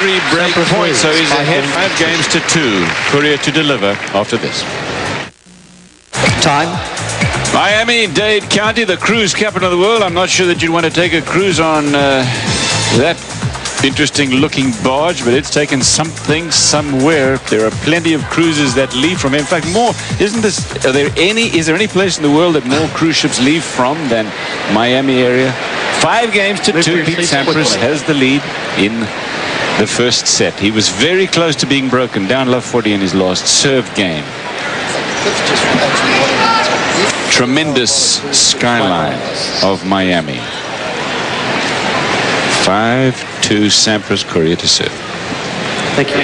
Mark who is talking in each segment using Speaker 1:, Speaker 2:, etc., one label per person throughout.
Speaker 1: 3 break points, so he's ahead 5 games to 2. Courier to deliver after this.
Speaker 2: Time.
Speaker 1: Miami-Dade County, the cruise capital of the world. I'm not sure that you'd want to take a cruise on that interesting-looking barge, but it's taken something somewhere. There are plenty of cruises that leave from. In fact, more. Is there any place in the world that more cruise ships leave from than Miami area? 5 games to 2. Pete Sampras has the lead in the first set. He was very close to being broken down love 40 in his last serve game. Tremendous skyline of Miami. 5-2 Sampras, Courier to serve.
Speaker 2: Thank you.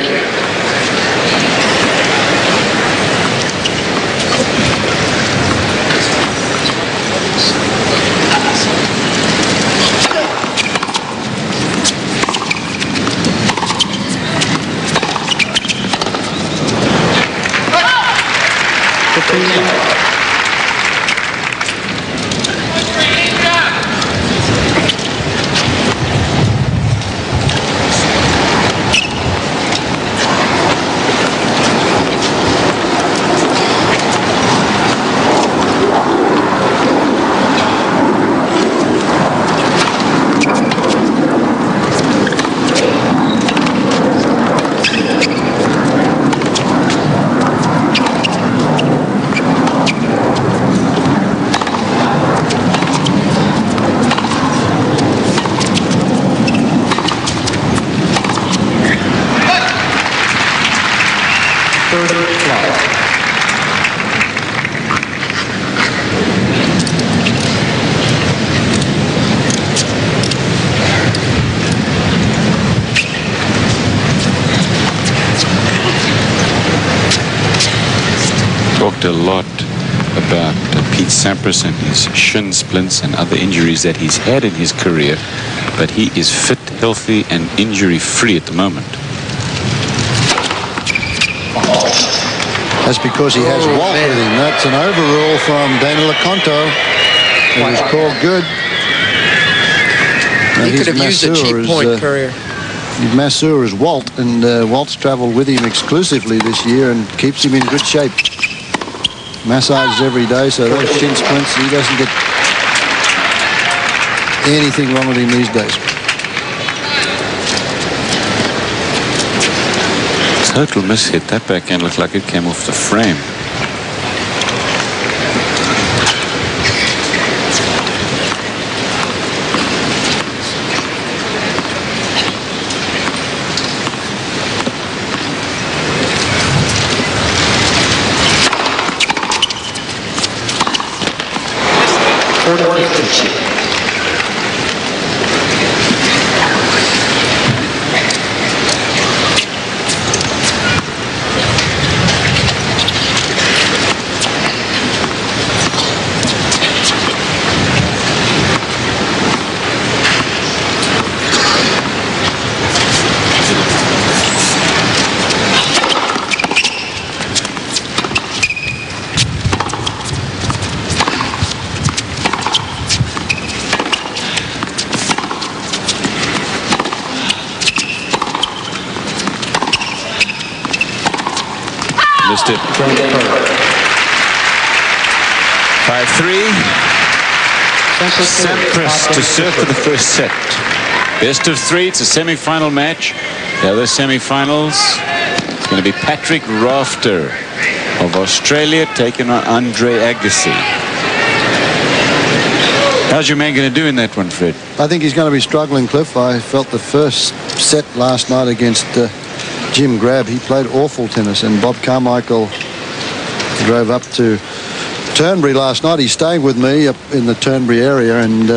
Speaker 1: Talked a lot about Pete Sampras and his shin splints and other injuries that he's had in his career, but he is fit, healthy, and injury-free at the moment.
Speaker 3: That's because he has Walt with him. That's an overrule from Dana LeConto. It was called good.
Speaker 4: He could have used a cheap point, Courier.
Speaker 3: His masseur is Walt, and Walt's traveled with him exclusively this year and keeps him in good shape. Massages every day, so those shin splints, he doesn't get anything wrong with him these days.
Speaker 1: Total miss hit. That backhand looked like it came off the frame. Missed it. 5-3. Sampras to serve for the first set. Best of 3. It's a semi-final match. The other semi-finals, it's going to be Patrick Rafter of Australia taking on Andre Agassi. How's your man going to do in that one, Fred?
Speaker 3: I think he's going to be struggling, Cliff. I felt the first set last night against Jim Grab. He played awful tennis, and Bob Carmichael drove up to Turnberry last night. He's staying with me up in the Turnberry area, and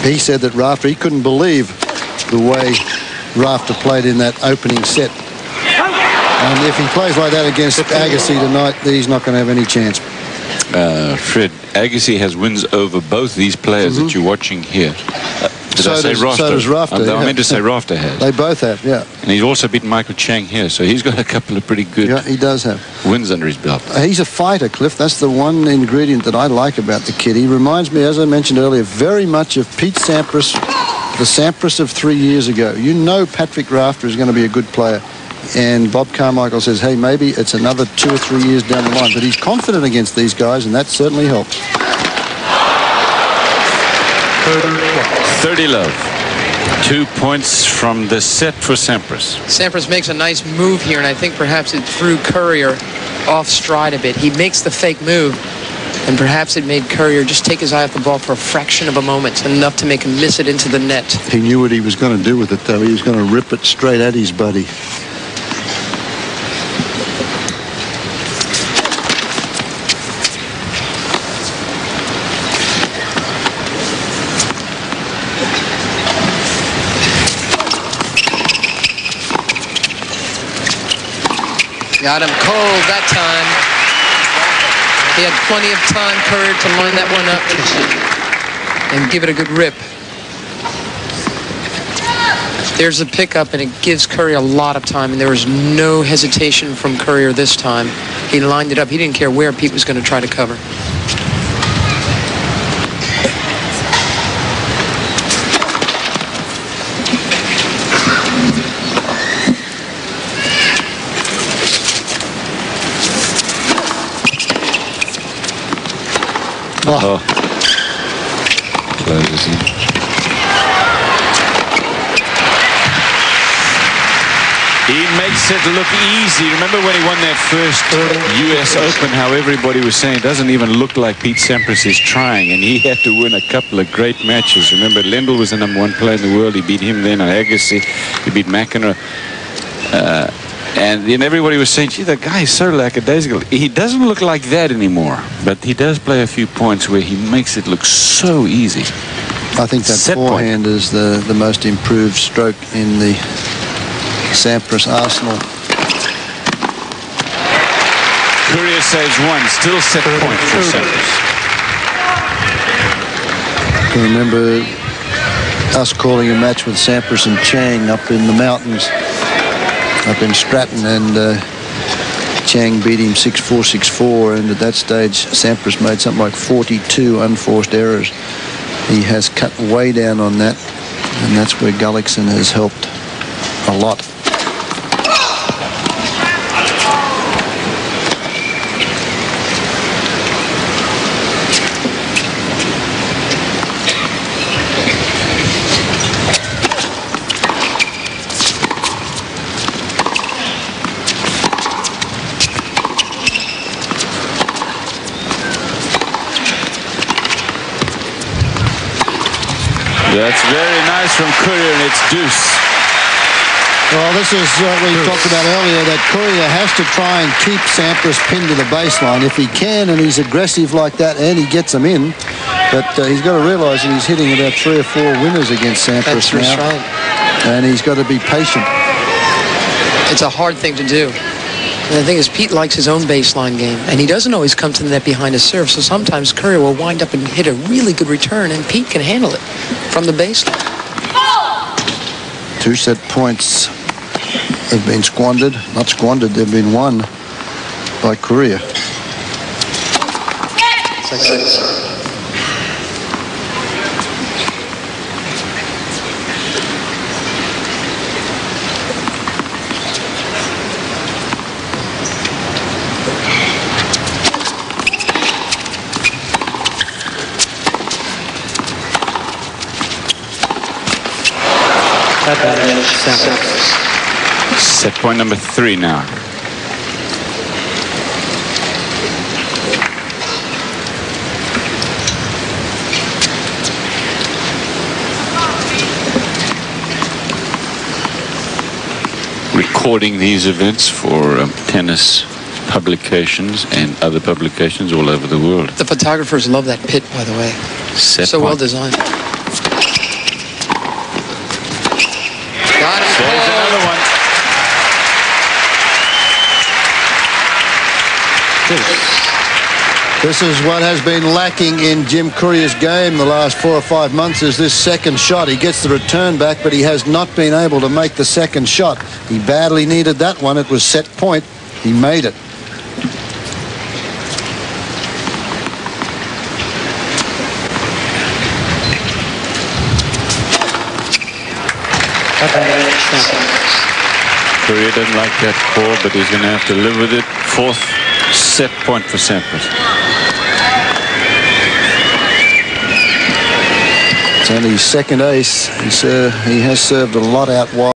Speaker 3: he said that Rafter, he couldn't believe the way Rafter played in that opening set. And if he plays like that against Agassi tonight, he's not going to have any chance.
Speaker 1: Fred, Agassi has wins over both these players that you're watching here. Did I say Rafter?
Speaker 3: So does Rafter.
Speaker 1: I meant to say Rafter has.
Speaker 3: They both have, yeah.
Speaker 1: And he's also beaten Michael Chang here, so he's got a couple of pretty good
Speaker 3: he does have
Speaker 1: wins under his belt.
Speaker 3: He's a fighter, Cliff. That's the one ingredient that I like about the kid. He reminds me, as I mentioned earlier, very much of Pete Sampras the Sampras of 3 years ago. You know Patrick Rafter is going to be a good player. And Bob Carmichael says, hey, maybe it's another 2 or 3 years down the line. But he's confident against these guys, and that certainly helps.
Speaker 1: 30 love. 2 points from the set for Sampras.
Speaker 4: Sampras makes a nice move here, and I think perhaps it threw Courier off stride a bit. He makes the fake move, and perhaps it made Courier just take his eye off the ball for a fraction of a moment, enough to make him miss it into the net.
Speaker 3: He knew what he was going to do with it, though. He was going to rip it straight at his buddy.
Speaker 4: Got him cold that time. He had plenty of time, Courier, to line that one up and give it a good rip. There's a pickup, and it gives Courier a lot of time, and there was no hesitation from Courier this time. He lined it up. He didn't care where Pete was going to try to cover.
Speaker 1: Oh. Closes in. He makes it look easy. Remember when he won that first U.S. Open, how everybody was saying it doesn't even look like Pete Sampras is trying, and he had to win a couple of great matches. Remember, Lendl was the #1 player in the world. He beat him then, Agassi. He beat McEnroe. And then everybody was saying, gee, that guy is so lackadaisical. He doesn't look like that anymore, but he does play a few points where he makes it look so easy.
Speaker 3: I think that forehand is the most improved stroke in the Sampras arsenal.
Speaker 1: Courier saves one, still set point for Sampras.
Speaker 3: I remember us calling a match with Sampras and Chang up in the mountains, up in Stratton, and Chang beat him 6-4, 6-4, and at that stage Sampras made something like 42 unforced errors. He has cut way down on that, and that's where Gullickson has helped a lot.
Speaker 1: That's very nice from Courier, and it's deuce.
Speaker 3: Well, this is what we talked about earlier, that Courier has to try and keep Sampras pinned to the baseline. If he can, and he's aggressive like that, and he gets them in, but he's got to realise that he's hitting about 3 or 4 winners against Sampras now.
Speaker 4: Right.
Speaker 3: And he's got to be patient.
Speaker 4: It's a hard thing to do. And the thing is, Pete likes his own baseline game, and he doesn't always come to the net behind his serve, so sometimes Courier will wind up and hit a really good return, and Pete can handle it from the baseline.
Speaker 3: 2 set points have been squandered. Not squandered, they've been won by Courier.
Speaker 4: 6-6.
Speaker 1: Set point number 3 now. Recording these events for tennis publications and other publications all over the world.
Speaker 4: The photographers love that pit, by the way.
Speaker 1: Set
Speaker 4: so
Speaker 1: point.
Speaker 4: well designed.
Speaker 1: There's another one.
Speaker 3: This is what has been lacking in Jim Courier's game the last 4 or 5 months, is this second shot. He gets the return back, but he has not been able to make the second shot. He badly needed that one. It was set point. He made it.
Speaker 1: Courier doesn't like that call, but he's going to have to live with it. Fourth set point for Sampras.
Speaker 3: It's only his second ace. He has served a lot out wide.